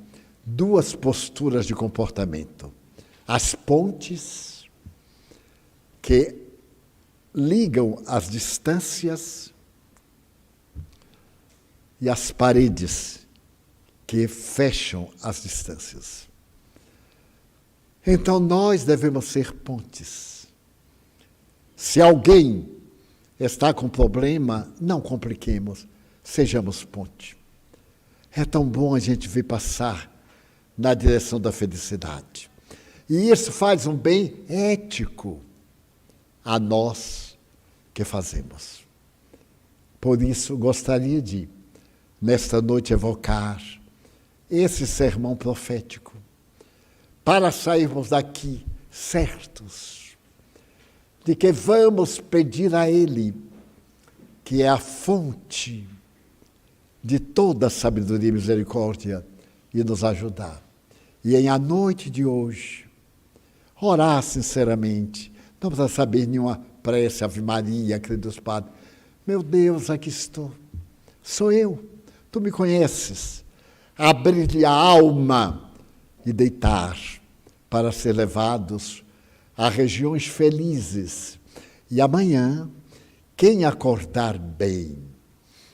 duas posturas de comportamento. As pontes, que ligam as distâncias, e as paredes, que fecham as distâncias. Então, nós devemos ser pontes. Se alguém Está com problema? Não compliquemos, sejamos ponte. É tão bom a gente ver passar na direção da felicidade. E isso faz um bem ético a nós que fazemos. Por isso, gostaria de, nesta noite, evocar esse sermão profético, para sairmos daqui certos de que vamos pedir a Ele, que é a fonte de toda a sabedoria e misericórdia, e nos ajudar. E em a noite de hoje, orar sinceramente, não precisa saber nenhuma prece, Ave Maria, queridos padres. Meu Deus, aqui estou. Sou eu. Tu me conheces. Abrir-lhe a alma e deitar para ser levados a regiões felizes. E amanhã, quem acordar bem,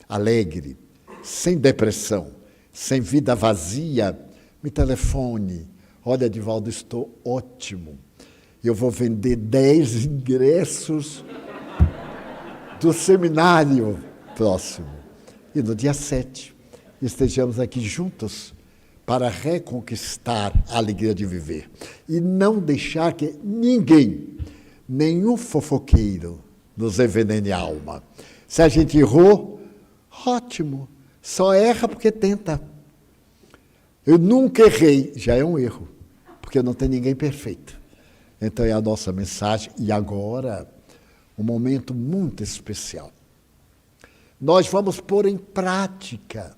alegre, sem depressão, sem vida vazia, me telefone. Olha, Edivaldo, estou ótimo. Eu vou vender 10 ingressos do seminário próximo. E no dia 7, estejamos aqui juntos para reconquistar a alegria de viver. E não deixar que ninguém, nenhum fofoqueiro, nos envenene a alma. Se a gente errou, ótimo. Só erra porque tenta. Eu nunca errei, já é um erro, porque não tem ninguém perfeito. Então é a nossa mensagem. E agora, um momento muito especial. Nós vamos pôr em prática.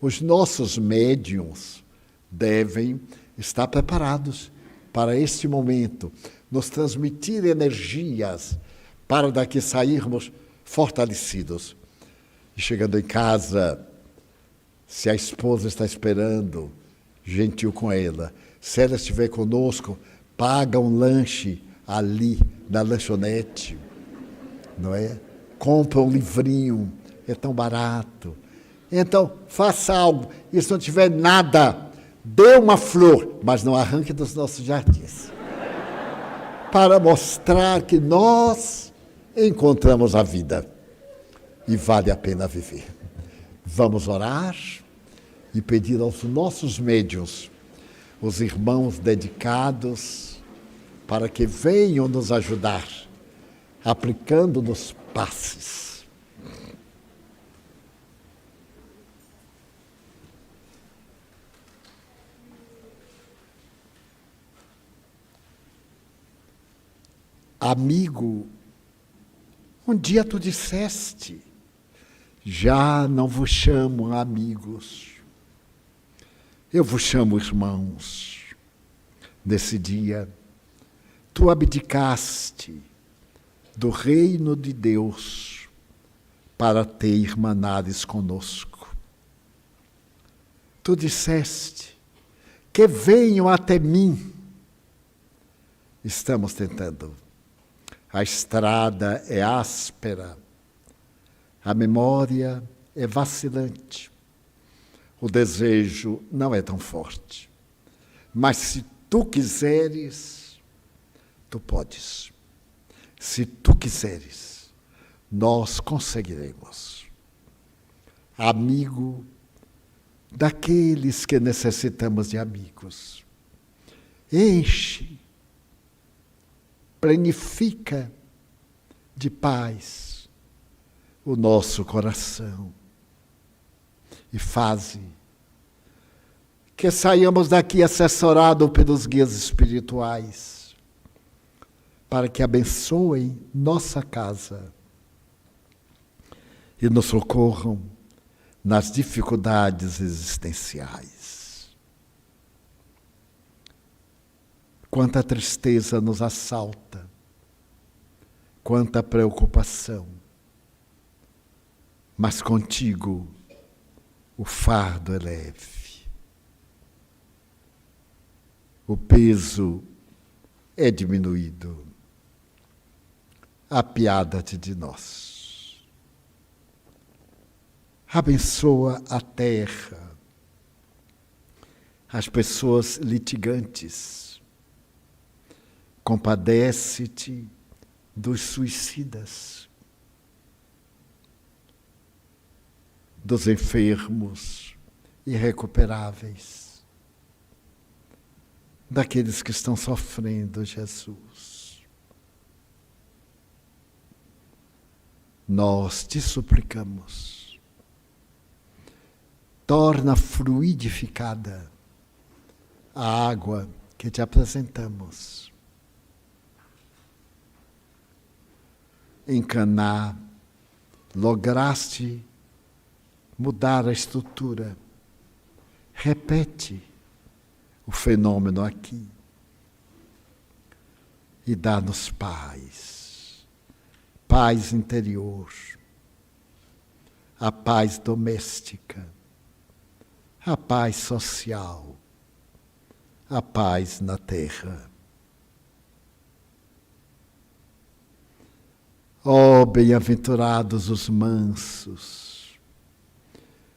Os nossos médiuns devem estar preparados para este momento, nos transmitir energias para daqui sairmos fortalecidos. E chegando em casa, se a esposa está esperando, gentil com ela. Se ela estiver conosco, paga um lanche ali na lanchonete, não é? Compra um livrinho, é tão barato. Então, faça algo. E se não tiver nada, dê uma flor, mas não arranque dos nossos jardins. Para mostrar que nós encontramos a vida e vale a pena viver. Vamos orar e pedir aos nossos médiuns, os irmãos dedicados, para que venham nos ajudar, aplicando-nos passes. Amigo, um dia tu disseste: já não vos chamo amigos, eu vos chamo irmãos. Nesse dia, tu abdicaste do reino de Deus para te irmanares conosco. Tu disseste que venham até mim. Estamos tentando. A estrada é áspera, a memória é vacilante, o desejo não é tão forte. Mas se tu quiseres, tu podes. Se tu quiseres, nós conseguiremos. Amigo daqueles que necessitamos de amigos. Enche, planifica de paz o nosso coração e faze que saiamos daqui assessorados pelos guias espirituais para que abençoem nossa casa e nos socorram nas dificuldades existenciais. Quanta tristeza nos assalta, quanta preocupação, mas contigo o fardo é leve, o peso é diminuído. Apiada-te de nós. Abençoa a terra, as pessoas litigantes. Compadece-te dos suicidas. dos enfermos irrecuperáveis, daqueles que estão sofrendo, Jesus. Nós te suplicamos, torna fluidificada a água que te apresentamos. Em Caná, lograste mudar a estrutura. Repete o fenômeno aqui e dá-nos paz, paz interior, a paz doméstica, a paz social, a paz na terra. Ó, bem-aventurados os mansos,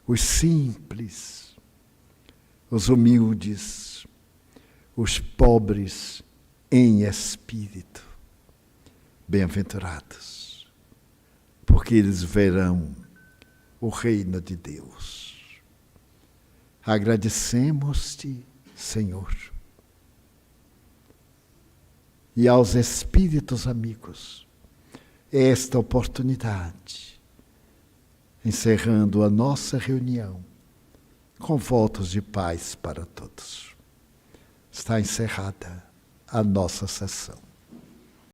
os simples, os humildes, os pobres em espírito. Bem-aventurados, porque eles verão o reino de Deus. Agradecemos-te, Senhor, e aos espíritos amigos, esta oportunidade, encerrando a nossa reunião com votos de paz para todos. Está encerrada a nossa sessão.